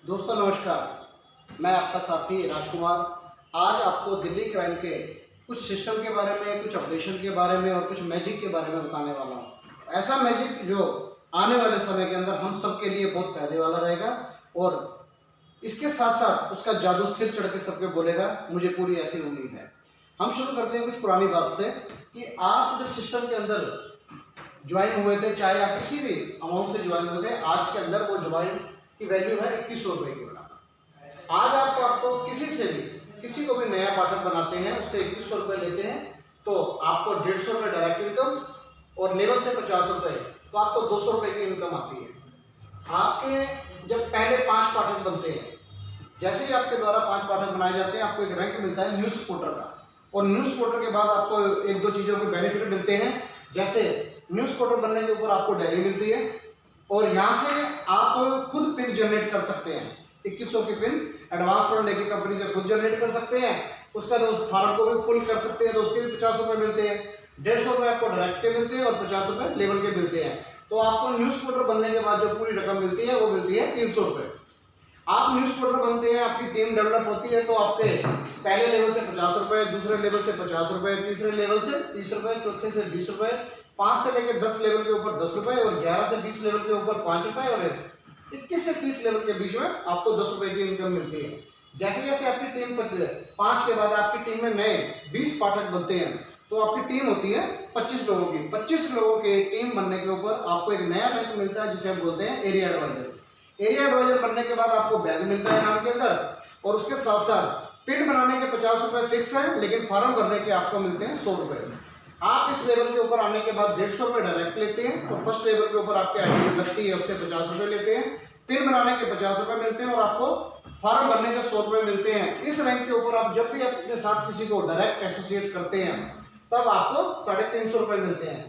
दोस्तों नमस्कार, मैं आपका साथी राजकुमार। आज आपको दिल्ली क्राइम के कुछ सिस्टम के बारे में, कुछ अपडेशन के बारे में और कुछ मैजिक के बारे में बताने वाला हूँ। ऐसा मैजिक जो आने वाले समय के अंदर हम सब के लिए बहुत फायदे वाला रहेगा और इसके साथ साथ उसका जादू सिर चढ़ के सबके बोलेगा, मुझे पूरी ऐसी उम्मीद है। हम शुरू करते हैं कुछ पुरानी बात से कि आप जब सिस्टम के अंदर ज्वाइन हुए थे, चाहे आप किसी भी अमाउंट से ज्वाइन हुए थे, आज के अंदर वो ज्वाइन की वैल्यू है 2100 रुपये की बराबर। आज आपको किसी से भी, किसी को भी नया पाठक बनाते हैं, उससे 2100 रुपये लेते हैं तो आपको 150 रुपये डायरेक्ट इनकम और लेवल से 50 रुपये, तो आपको 200 रुपये की इनकम आती है। आपके जब पहले 5 पाठक बनते हैं, जैसे ही आपके द्वारा 5 पाठक बनाए जाते हैं, आपको एक रैंक मिलता है न्यूज़ रिपोर्टर का। और न्यूज़ रिपोर्टर के बाद आपको एक दो चीज़ों के बेनिफिट मिलते हैं, जैसे न्यूज़ रिपोर्टर बनने के ऊपर आपको डायरी मिलती है और यहाँ से आप खुद पिन जनरेट कर सकते हैं। 2100 की पिन एडवांस फंड लेके कंपनी से खुद जनरेट कर सकते हैं। उसका जो फॉर्म को भी फुल कर सकते हैं तो उसके भी 50 रुपये मिलते हैं। 150 रुपये आपको डायरेक्ट के मिलते हैं और 50 रुपये लेवल के मिलते हैं। तो आपको न्यूज़ रिपोर्टर बनने के बाद जो पूरी रकम मिलती है वो मिलती है 300 रुपये। आप न्यूज़ रिपोर्टर बनते हैं, आपकी टीम डेवलप होती है तो आपके पहले लेवल से 50 रुपये, दूसरे लेवल से 50 रुपये, तीसरे लेवल से 30 रुपये, चौथे से 20 रुपये, 5 से लेकर 10 लेवल के ऊपर 10 रुपये और 11 से 20 लेवल के ऊपर 5 रुपये और 21 से 30 लेवल के बीच में आपको 10 रुपये की इनकम मिलती है। जैसे जैसे आपकी टीम 5 के बाद आपकी टीम में नए 20 पाठक बनते हैं तो आपकी टीम होती है 25 लोगों की। 25 लोगों की टीम बनने के ऊपर आपको एक नया रैंक मिलता है जिसे हम बोलते हैं एरिया एडवाइजर। एरिया एडवाइजर बनने के बाद आपको बैग मिलता है नाम के अंदर और उसके साथ साथ पिन बनाने के 50 रुपये फिक्स है, लेकिन फॉर्म भरने के आपको मिलते हैं 100 रुपये। आप इस लेवल के ऊपर आने के बाद 150 रुपये डायरेक्ट लेते हैं और फर्स्ट लेवल के ऊपर आपके आईडी लगती है, उससे 50 रुपये लेते हैं। पिन बनाने के 50 रुपये मिलते हैं और आपको फॉर्म भरने के 100 रुपये मिलते हैं। इस रैंक के ऊपर आप जब भी अपने साथ किसी को डायरेक्ट एसोसिएट करते हैं तब आपको 350 रुपये मिलते हैं।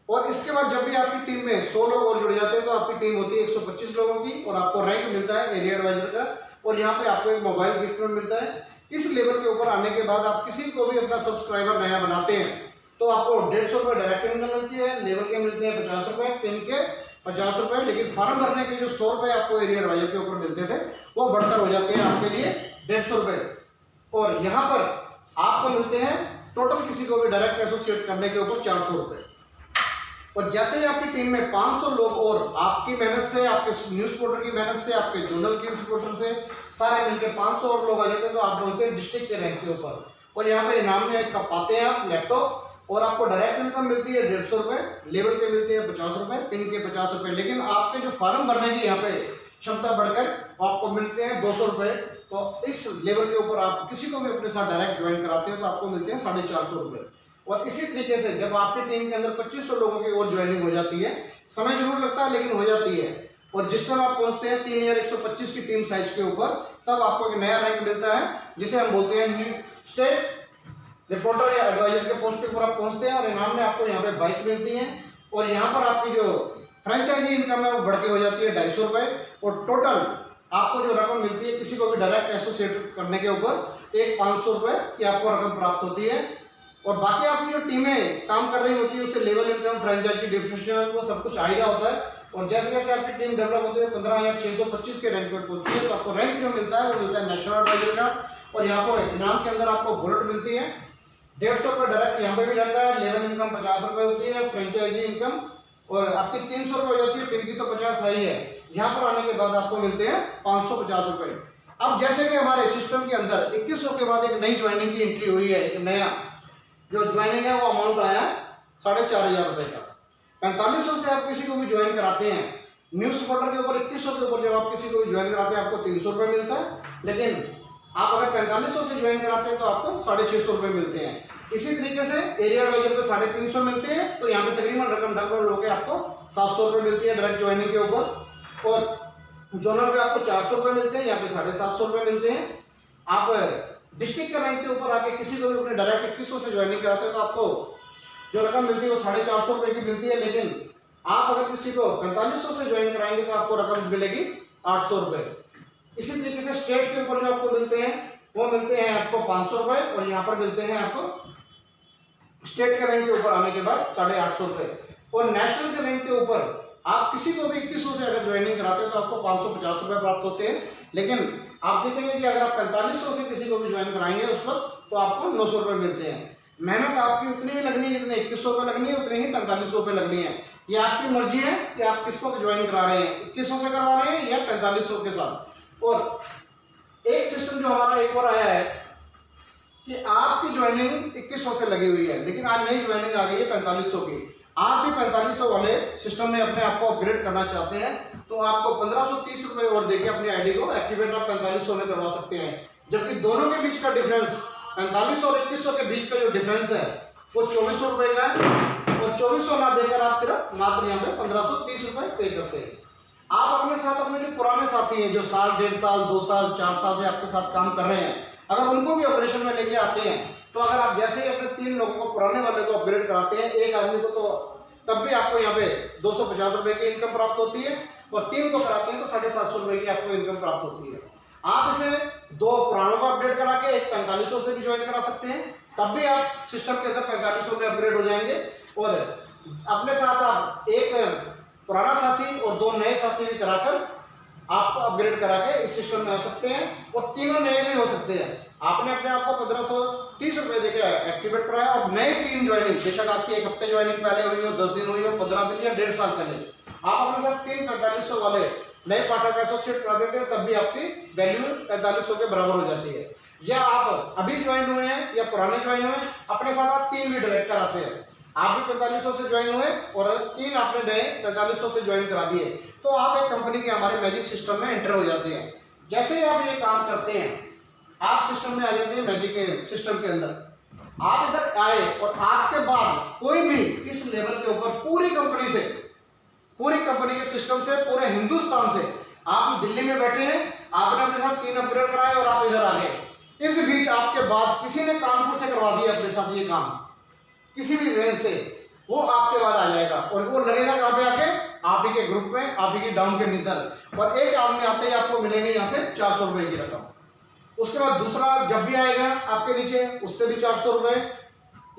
और इसके बाद जब भी आपकी टीम में 100 लोग और जुड़ जाते हैं तो आपकी टीम होती है 125 लोगों की और आपको रैंक मिलता है एरिया एडवाइजर का और यहाँ पे आपको एक मोबाइल गिफ्ट मिलता है। इस लेवल के ऊपर आने के बाद आप किसी को भी अपना सब्सक्राइबर नया बनाते हैं तो आपको 150 रुपये डायरेक्ट इनकम मिलती है, लेवल के मिलते हैं 50 रुपये, पिन के 50 रुपये, लेकिन फॉर्म भरने के जो 100 रुपये आपको एरिया एडवाइजर के ऊपर मिलते थे वो बढ़कर हो जाते हैं आपके लिए 150 रुपये। और यहाँ पर आपको मिलते हैं टोटल किसी को भी डायरेक्ट एसोसिएट करने के ऊपर 400 रुपये। और जैसे ही आपकी टीम में 500 लोग और आपकी मेहनत से, आपके न्यूज़ रिपोर्टर की मेहनत से, आपके जर्नल के रिपोर्टर से सारे मिलकर 500 और लोग आ जाते हैं तो आप बोलते हैं डिस्ट्रिक्ट के रैंक के ऊपर। और यहाँ पे इनाम में एक पाते हैं आप लैपटॉप और आपको डायरेक्ट इनकम मिलती है 150 रुपये, लेवल के मिलते हैं 50 रुपये, पिन के 50 रुपये, लेकिन आपके जो फॉर्म भरने की यहाँ पे क्षमता बढ़कर आपको मिलते हैं 200 रुपये। तो इस लेवल के ऊपर आप किसी को भी अपने साथ डायरेक्ट ज्वाइन कराते हैं तो आपको मिलते हैं 450 रुपये। और इसी तरीके से जब आपकी टीम के अंदर 2500 लोगों की और ज्वाइनिंग हो जाती है, समय जरूर लगता है लेकिन हो जाती है, और जिस टाइम आप पहुंचते हैं 3125 की टीम साइज के ऊपर तब आपको एक नया रैंक मिलता है जिसे हम बोलते हैं न्यू स्टेट रिपोर्टर या एडवाइजर के पोस्ट के ऊपर आप पहुंचते हैं। और इनाम में आपको यहाँ पे बाइक मिलती है और यहाँ पर आपकी जो फ्रेंचाइजी इनकम है वो बढ़ के हो जाती है 250 रुपये। और टोटल आपको जो रकम मिलती है किसी को भी डायरेक्ट एसोसिएट करने के ऊपर एक 500 रुपये की आपको रकम प्राप्त होती है। और बाकी आपकी जो टीमें काम कर रही होती है उससे लेवल इनकम, फ्रेंचाइजी डिफिनेशन, वो सब कुछ आ ही रहा होता है। और जैसे जैसे आपकी टीम डेवलप होती है 15,625 के रैंक पर पहुंचती है तो आपको रैंक जो मिलता है वो मिलता है नेशनल एडवाइजर का। और यहाँ पर इनाम के अंदर आपको बुलेट मिलती है, 150 रुपये डायरेक्ट यहाँ पे भी रहता है, लेवल इनकम 50 रुपये होती है, फ्रेंचाइजी इनकम और आपकी 300 रुपये हो जाती है, पिन की तो 50 है ही है। यहाँ पर आने के बाद आपको मिलते हैं 550 रुपये। अब जैसे कि हमारे सिस्टम के अंदर 2100 के बाद एक नई ज्वाइनिंग की एंट्री हुई है, एक नया जो ज्वाइनिंग है वो अमाउंट आया 4500 रुपये का। 4500 से आप किसी को भी ज्वाइन कराते हैं, न्यूज़ रिपोर्टर के ऊपर 2100 के ऊपर जब आप किसी को भी ज्वाइन कराते हैं आपको 300 रुपये मिलता है, लेकिन आप अगर 4500 से ज्वाइन कराते हैं तो आपको 650 रुपये मिलते हैं। इसी तरीके से एरिया एडवाइजर पे 350 मिलते हैं तो यहाँ पे तकरीबन रकम डबल होकर आपको 700 रुपये मिलती है डायरेक्ट ज्वाइनिंग के ऊपर। और जोनल पे आपको 400 रुपये मिलते हैं, यहाँ पे 750 रुपये मिलते हैं। आप डिस्ट्रिक्ट के रैंक के ऊपर आके किसी को भी अपने डायरेक्ट 2100 से ज्वाइनिंग कराते हैं तो आपको जो रकम मिलती है वो 450 रुपये की मिलती है, लेकिन आप अगर किसी को 4500 से ज्वाइन कराएंगे तो आपको रकम मिलेगी 800 रुपये। इसी तरीके से स्टेट के ऊपर जो आपको मिलते हैं वो मिलते हैं आपको 500 रुपये और यहाँ पर मिलते हैं आपको स्टेट के रैंक के ऊपर आने के बाद 850 रुपये। और नेशनल के रैंक के ऊपर आप किसी को भी 2100 से अगर ज्वाइनिंग कराते हैं तो आपको 550 रुपये प्राप्त होते हैं। लेकिन आप देखेंगे कि अगर आप 4500 से किसी को भी ज्वाइन कराएंगे उस वक्त तो आपको 900 रुपये मिलते हैं। मेहनत आपकी उतनी ही लगनी है जितने 2100 रुपये लगनी है, उतनी ही 4500 रुपये लगनी है। ये आपकी मर्जी है कि आप किसको ज्वाइन करा रहे हैं, 2100 से करवा रहे हैं या 4500 के साथ। और एक सिस्टम जो हमारा एक और आया है कि आपकी ज्वाइनिंग 2100 से लगी हुई है, लेकिन आज नई ज्वाइनिंग आ गई है 4500 की। आप भी 4500 वाले सिस्टम में अपने आप को अपग्रेड करना चाहते हैं तो आपको 1530 रुपये और देके अपनी आईडी को एक्टिवेट आप 4500 में करवा सकते हैं। जबकि दोनों के बीच का डिफरेंस 4500 और 2100 के बीच का जो डिफरेंस है वो 2400 रुपये का है, और 2400 ना देकर आप सिर्फ मात्र यहाँ पे 1530 रुपये पे करते हैं। आप अपने साथ अपने जो पुराने साथी हैं जो साल, 1.5 साल, 2 साल, 4 साल से आपके साथ काम कर रहे हैं, अगर उनको भी ऑपरेशन में लेके आते हैं तो अगर आप जैसे ही अपने 3 लोगों को, पुराने वाले को अपग्रेड कराते हैं, एक आदमी को, तो तब भी आपको यहाँ पे 250 रुपये की इनकम प्राप्त होती है, और 3 को कराते हैं तो 750 रुपये की आपको इनकम प्राप्त होती है। आप इसे 2 पुरानों को अपडेट करा के एक 4500 से भी ज्वाइन करा सकते हैं, तब भी आप सिस्टम के अंदर 4500 में अपग्रेड हो जाएंगे। और अपने साथ आप एक पुराना साथी और 2 नए साथी भी कराकर आपको अपग्रेड करा के इस सिस्टम में आ सकते हैं, और तीनों नए भी हो सकते हैं। आपने अपने आप को 1530 रुपये देके एक्टिवेट कराया और नए 3 ज्वाइनिंग, बेशक आपकी 1 हफ्ते ज्वाइनिंग पहले हुई हो, 10 दिन हुई हो, 15 दिन या 1.5 साल पहले, आप अपने साथ 3 4500 वाले नए पार्टनर का एसोसिएट करा देते हैं, तब भी आपकी वैल्यू 4500 के बराबर हो जाती है। या आप अभी ज्वाइन हुए हैं या पुराने ज्वाइन हुए, अपने साथ आप 3 भी डायरेक्ट कराते हैं। आप भी 4500 से ज्वाइन हुए और 3 आपने नए 4500 से ज्वाइन करा दिए, तो आप एक कंपनी के हमारे मैजिक सिस्टम में एंटर हो जाते हैं। जैसे ही आप ये काम करते हैं, आप सिस्टम में आ जाते हैं मैजिक के सिस्टम के अंदर। आप इधर आए और आपके बाद कोई भी इस लेवल के ऊपर पूरी कंपनी से, पूरी कंपनी के सिस्टम से, पूरे हिंदुस्तान से, आप दिल्ली में बैठे हैं, आपने अपने साथ 3 अपग्रेड कराए और आप इधर आ गए। इस बीच आपके बाद किसी ने कानपुर से करवा दिया अपने साथ ये काम, किसी भी रेंज से, वो आपके बाद आ जाएगा और वो लगेगा कहाँ पे आके, आप ही के ग्रुप में, आप ही की डाउन के नीचे। और एक आदमी आते ही आपको मिलेंगे यहाँ से 400 रुपये की रकम। उसके बाद दूसरा जब भी आएगा आपके नीचे, उससे भी 400 रुपये,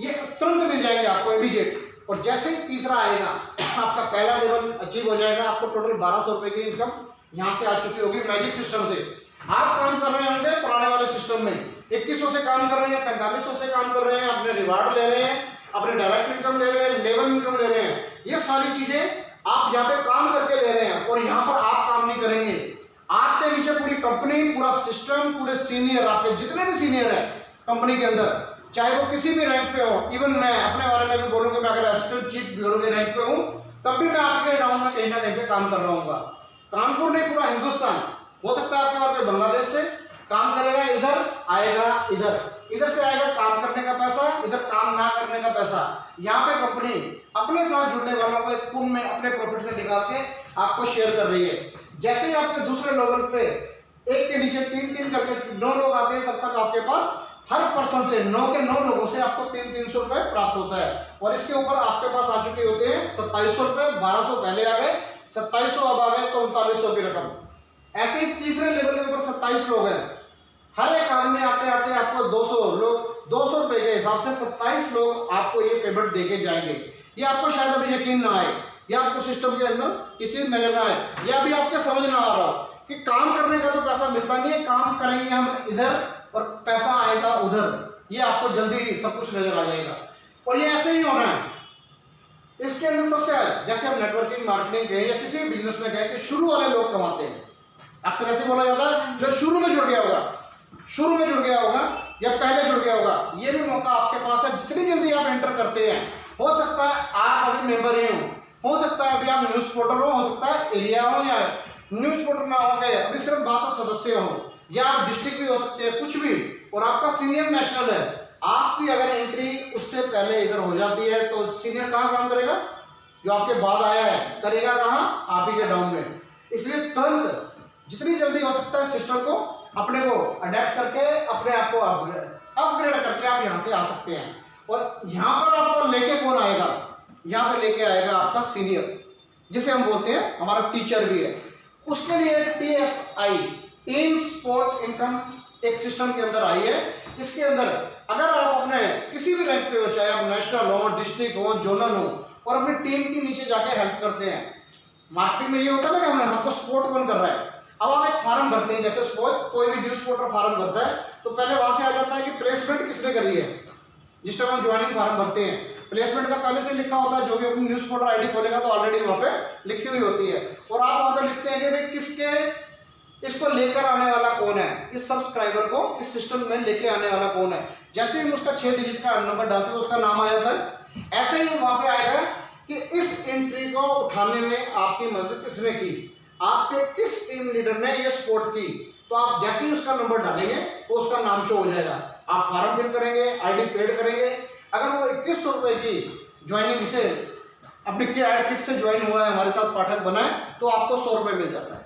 ये तुरंत मिल जाएंगे आपको इमीडिएट। और जैसे ही तीसरा आएगा, आपका पहला लेवल अचीव हो जाएगा, आपको टोटल 1200 रुपये की इनकम यहाँ से आ चुकी होगी मैजिक सिस्टम से। आप काम कर रहे होंगे पुराने वाले सिस्टम में, 2100 से काम कर रहे हैं, 4500 से काम कर रहे हैं, अपने रिवार्ड ले रहे हैं, अपने डायरेक्ट इनकम ले रहे हैं, लेवल इनकम ले रहे हैं, ये सारी चीजें आप यहाँ पे काम करके ले रहे हैं। और यहाँ पर आप काम नहीं करेंगे, आपके नीचे पूरी कंपनी, पूरा सिस्टम, पूरे सीनियर, आपके जितने भी सीनियर हैं कंपनी के अंदर, चाहे वो किसी भी रैंक पे हो, इवन मैं अपने बारे में भी बोलूँगा, मैं अगर असिस्टेंट चीफ ब्यूरो के रैंक पे हूँ, तब भी मैं आपके डाउन में कहीं ना कहीं पे काम कर रहा हूँ। कानपुर नहीं, पूरा हिंदुस्तान, हो सकता है आपके बाद में बांग्लादेश से काम करेगा, इधर आएगा, इधर से आएगा काम करने का पैसा, इधर काम ना करने का पैसा। यहाँ पे कंपनी अपने साथ जुड़ने वालों को एक पूल में अपने प्रॉफिट से निकाल के आपको शेयर कर रही है। जैसे ही आपके दूसरे लेवल पे एक के नीचे 3 करके 9 लोग आते हैं, तब तक आपके पास हर पर्सन से 9 के 9 लोगों से आपको 300 रुपये प्राप्त होता है। और इसके ऊपर आपके पास आ चुके होते हैं 2700 रुपये, 1200 पहले आ गए, 2700 अब आ गए, तो 3900 की रकम। ऐसे ही तीसरे लेवल के ऊपर 27 लोग हैं, हर एक आदमी आते आते आपको 200 रुपए के हिसाब से 27 लोग आपको ये पेमेंट देके जाएंगे। ये आपको शायद अभी यकीन ना आए, या आपको सिस्टम के अंदर ये चीज नजर ना आए, या अभी आपके समझ ना आ रहा कि काम करने का तो पैसा मिलता नहीं है, काम करेंगे हम इधर और पैसा आएगा उधर, ये आपको जल्दी सब कुछ नजर आ जाएगा। और ये ऐसे ही होना है। इसके अंदर सबसे जैसे हम नेटवर्किंग मार्केटिंग कहें या किसी भी बिजनेस में कहें कि शुरू वाले लोग कमाते हैं, अक्सर ऐसे बोला जाता है जो शुरू में जुड़ गया होगा या पहले जुड़ गया होगा, ये भी मौका आपके पास है। जितनी जल्दी आप एंटर करते हैं, हो सकता है आप अभी मेंबर ही हो सकता है अभी आप न्यूज पोर्टर हो सकता है एरिया हो या न्यूज पोर्टर ना हो गए, अभी सिर्फ बात सदस्य हो, या आप डिस्ट्रिक्ट भी हो सकते हैं, कुछ भी, और आपका सीनियर नेशनल है, आपकी अगर एंट्री उससे पहले इधर हो जाती है तो सीनियर कहाँ काम करेगा? जो आपके बाद आया है करेगा कहाँ? आप ही के डाउन में। इसलिए तुरंत जितनी जल्दी हो सकता है सिस्टम को अपने को अडेप्ट करके अपने आप को अपग्रेड करके आप यहाँ से आ सकते हैं। और यहाँ पर आपको लेके कौन आएगा? यहाँ पे लेके आएगा आपका सीनियर, जिसे हम बोलते हैं हमारा टीचर भी है। उसके लिए TSI टीम सपोर्ट इनकम एक सिस्टम के अंदर आई है। इसके अंदर अगर आप अपने किसी भी रैंक पे हो, चाहे आप नेशनल हो, डिस्ट्रिक्ट हो, जोनल हो, और अपनी टीम के नीचे जाके हेल्प करते हैं, मार्केटिंग में ये होता है ना कि हमको सपोर्ट कौन कर रहा है। अब आप एक फॉर्म भरते हैं, जैसे सपोज कोई भी न्यूज पोर्टल फॉर्म भरता है तो पहले वहां से आ जाता है कि प्लेसमेंट किसने करी है। जिस टाइम हम ज्वाइनिंग फॉर्म भरते हैं प्लेसमेंट का पहले से लिखा होता है, जो भी अपनी न्यूज पोर्टल आईडी खोलेगा तो ऑलरेडी वहां पे लिखी हुई होती है, और आप वहां पे लिखते हैं कि भाई किसके इसको लेकर आने वाला कौन है, इस सब्सक्राइबर को इस सिस्टम में लेके आने वाला कौन है। जैसे ही हम उसका 6 डिजिट का नंबर डालते हैं तो उसका नाम आ जाता है। ऐसे ही वहां पे आएगा कि इस एंट्री को उठाने में आपकी मदद किसने की, आपके किस टीम लीडर ने ये सपोर्ट की। तो आप जैसे ही उसका नंबर डालेंगे तो उसका नाम शो हो जाएगा। आप फॉर्म फिल करेंगे, आईडी पेड करेंगे। अगर वो 2100 रुपए की ज्वाइनिंग से अपनी एड किट से ज्वाइन हुआ है, हमारे साथ पाठक बना है, तो आपको 100 रुपए मिल जाता है।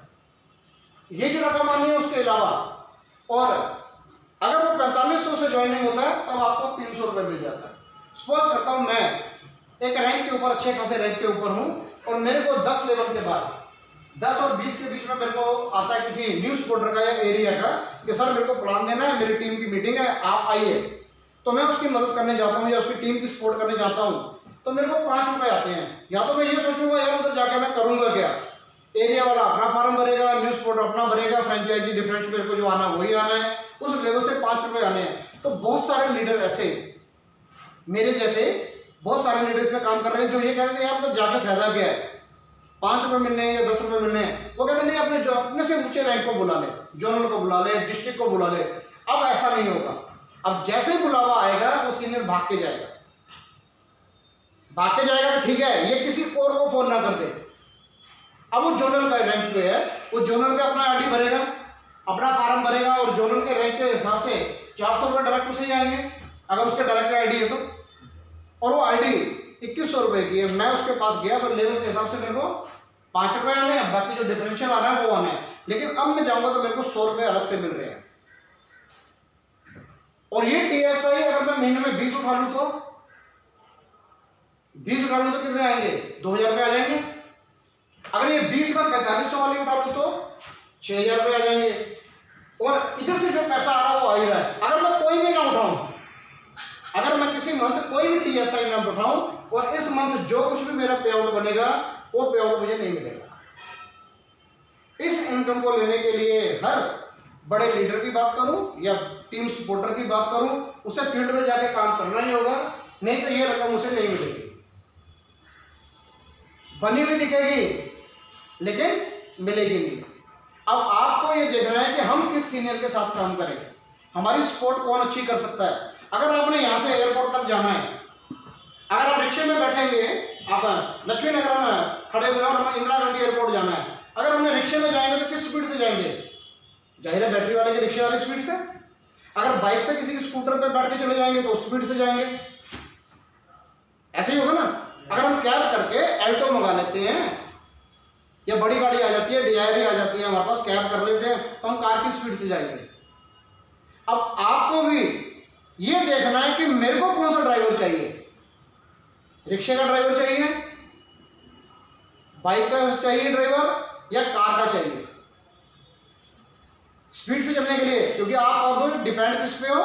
ये जो रकम आनी है उसके अलावा, और अगर वो 4500 से ज्वाइनिंग होता है तब आपको 300 रुपए मिल जाता है। सपोज करता हूं मैं एक रैंक के ऊपर, अच्छे खासे रैंक के ऊपर हूं, और मेरे को 10 लेवल के बाद 10 और 20 के बीच में मेरे को आता है किसी न्यूज पोर्टर का या एरिया का कि सर मेरे को प्लान देना है, मेरी टीम की मीटिंग है, आप आइए। तो मैं उसकी मदद करने जाता हूँ या उसकी टीम की सपोर्ट करने जाता हूँ, तो मेरे को 5 रुपए आते हैं। या तो मैं ये सोचूंगा यार उधर जाके मैं करूंगा क्या, एरिया वाला अपना फॉर्म भरेगा, न्यूज पोर्टल अपना भरेगा, फ्रेंचाइजी डिफरेंस मेरे को जो आना वही आना है, उस लेवल से 5 रुपए आने हैं। तो बहुत सारे लीडर ऐसे मेरे जैसे बहुत सारे लीडर्स में काम कर रहे हैं जो ये कहते हैं यार तो जाके फायदा क्या है, 5 रुपए मिलने हैं या 10 रुपए मिलने हैं। वो कहते नहीं अपने जो अपने से ऊंचे रैंक को बुला ले, जोनल को बुला ले, डिस्ट्रिक्ट को बुला ले। अब ऐसा नहीं होगा। अब जैसे ही बुलावा आएगा वो सीनियर भाग के जाएगा, भाग के जाएगा तो ठीक है, ये किसी और को फोन ना कर दे। अब वो जोनल का रैंक पे है, वो जोनल पे अपना आईडी भरेगा, अपना फॉर्म भरेगा, और जोनल के रैंक के हिसाब से 400 रुपये डायरेक्ट उसे जाएंगे अगर उसके डायरेक्ट आईडी है तो। और वो आईडी 2100 रुपये की है, मैं उसके पास गया तो लेवल के हिसाब से मेरे को 5 रुपये आने हैं, बाकी जो डिफरेंशियल आ रहा है वो आने हैं। लेकिन अब मैं जाऊंगा तो मेरे को 100 रुपये अलग से मिल रहे हैं। और ये टीएसआई अगर मैं महीने में 20 उठा लूं तो 20 उठा लूं तो कितने आएंगे, 2000 रुपये आ जाएंगे। अगर ये 20 में 4500 वाली उठा लूं तो 6000 रुपये आ जाएंगे। और इधर से जो पैसा आ रहा है वो आ ही रहा है। अगर मैं कोई भी ना उठाऊं, अगर मैं किसी मंथ कोई भी टीएसआई ना उठाऊं और इस मंथ जो कुछ भी मेरा पे आउट बनेगा वो पे आउट मुझे नहीं मिलेगा। इस इनकम को लेने के लिए हर बड़े लीडर की बात करूं या टीम सपोर्टर की बात करूं, उसे फील्ड में जाके काम करना ही होगा, नहीं तो ये रकम उसे नहीं मिलेगी। बनी हुई दिखेगी लेकिन मिलेगी नहीं। अब आपको ये देखना है कि हम किस सीनियर के साथ काम करें, हमारी सपोर्ट कौन अच्छी कर सकता है। अगर आपने यहाँ से एयरपोर्ट तक जाना है, अगर आप रिक्शे में बैठेंगे, आप लक्ष्मी नगर में खड़े हुए और हमें इंदिरा गांधी एयरपोर्ट जाना है, अगर हमने रिक्शे में जाएंगे तो किस स्पीड से जाएंगे, जाहिर है बैटरी वाले के रिक्शे वाली स्पीड से। अगर बाइक पे किसी स्कूटर पे बैठ के चले जाएंगे तो उस स्पीड से जाएंगे, ऐसे ही होगा ना। अगर हम कैब करके एल्टो मंगा लेते हैं या बड़ी गाड़ी आ जाती है, डिजायर आ जाती है हमारे पास, कैब कर लेते हैं, तो हम कार की स्पीड से जाएंगे। अब आपको भी ये देखना है कि मेरे को कौन सा ड्राइवर चाहिए, रिक्शे का ड्राइवर चाहिए, बाइक का चाहिए ड्राइवर, या कार का चाहिए स्पीड से चलने के लिए। क्योंकि आप अब डिपेंड किस पे हो,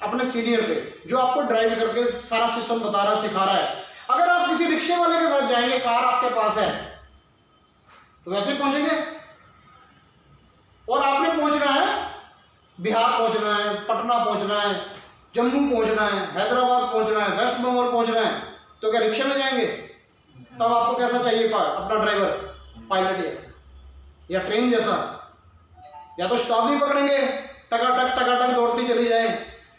अपने सीनियर पे, जो आपको ड्राइव करके सारा सिस्टम बता रहा है, सिखा रहा है। अगर आप किसी रिक्शे वाले के साथ जाएंगे, कार आपके पास है, तो वैसे पहुंचेंगे। और आपने पहुंचना है, बिहार पहुंचना है, पटना पहुंचना है, जम्मू पहुंचना है, हैदराबाद पहुंचना है, वेस्ट बंगाल पहुंचना है, तो क्या रिक्शे में जाएंगे? तब आपको कैसा चाहिए अपना ड्राइवर, पायलट जैसा या ट्रेन जैसा। या तो स्टॉप भी पकड़ेंगे, टकाटक दौड़ती चली जाए,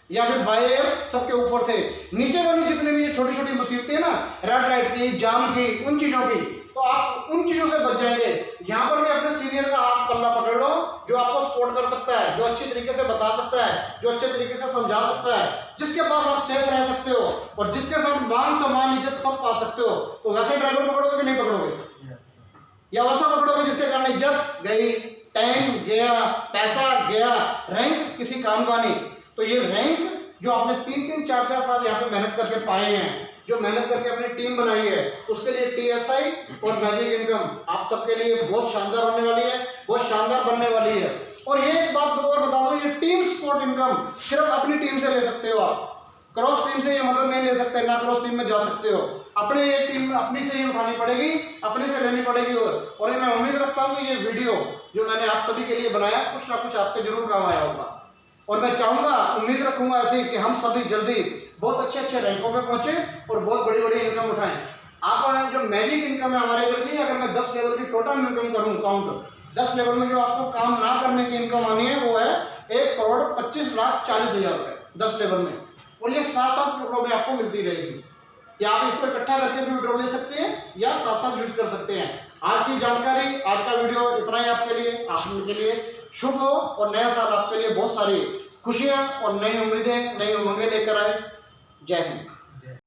या फिर बाय एयर सबके ऊपर से नीचे वाली जितने भी ये छोटी छोटी मुसीबतें ना, रेड लाइट की, जाम की, उन चीजों की, तो आप उन चीजों से बच जाएंगे। यहाँ पर भी अपने सीनियर का हाथ पल्ला पकड़ लो, जो आपको सपोर्ट कर सकता है, जो अच्छी तरीके से बता सकता है, जो अच्छे तरीके से समझा सकता है, जिसके पास आप सेफ रह सकते हो और जिसके साथ मान सम्मान इज्जत सब पा सकते हो। तो वैसे ड्राइवर पकड़ोगे कि नहीं पकड़ोगे, या वैसा पकड़ोगे जिसके कारण इज्जत गई, टाइम गया, पैसा गया, रैंक किसी काम का नहीं। तो ये रैंक जो आपने 3-3, 4-4 साल यहाँ पे मेहनत करके पाए हैं, जो मेहनत करके अपनी टीम बनाई है, उसके लिए टीएसआई और मैजिक इनकम आप सबके लिए बहुत शानदार होने वाली है, बहुत शानदार बनने वाली है। और ये एक बात और बता दूं, ये टीम सपोर्ट इनकम सिर्फ अपनी टीम से ले सकते हो आप। क्रॉस टीम से ये मदद नहीं ले सकते, ना क्रॉस टीम में जा सकते हो। अपने ये टीम अपनी से ही उठानी पड़ेगी, अपने से लेनी पड़ेगी। और ये मैं उम्मीद रखता हूँ कि ये वीडियो जो मैंने आप सभी के लिए बनाया कुछ ना कुछ आपके जरूर काम आया होगा। और मैं चाहूँगा, उम्मीद रखूँगा ऐसी कि हम सभी जल्दी बहुत अच्छे अच्छे रैंकों पे पहुँचे और बहुत बड़ी बड़ी इनकम उठाएं। आप जो मैजिक इनकम है हमारे इधर की, अगर मैं 10 लेवल की टोटल इनकम करूँ काउंट, 10 लेवल में जो आपको काम ना करने की इनकम आनी है वो है 1,25,40,000 रुपये 10 लेवल में। और ये 7-7 करोड़ में आपको मिलती रहेगी। या आप इसको इकट्ठा करके भी विड्रॉ ले सकते हैं या साथ-साथ यूज कर सकते हैं। आज की जानकारी, आज का वीडियो इतना ही आपके लिए, आप लोगों के लिए शुभ हो और नया साल आपके लिए बहुत सारी खुशियां और नई उम्मीदें, नई उमंगें लेकर आए। जय हिंद।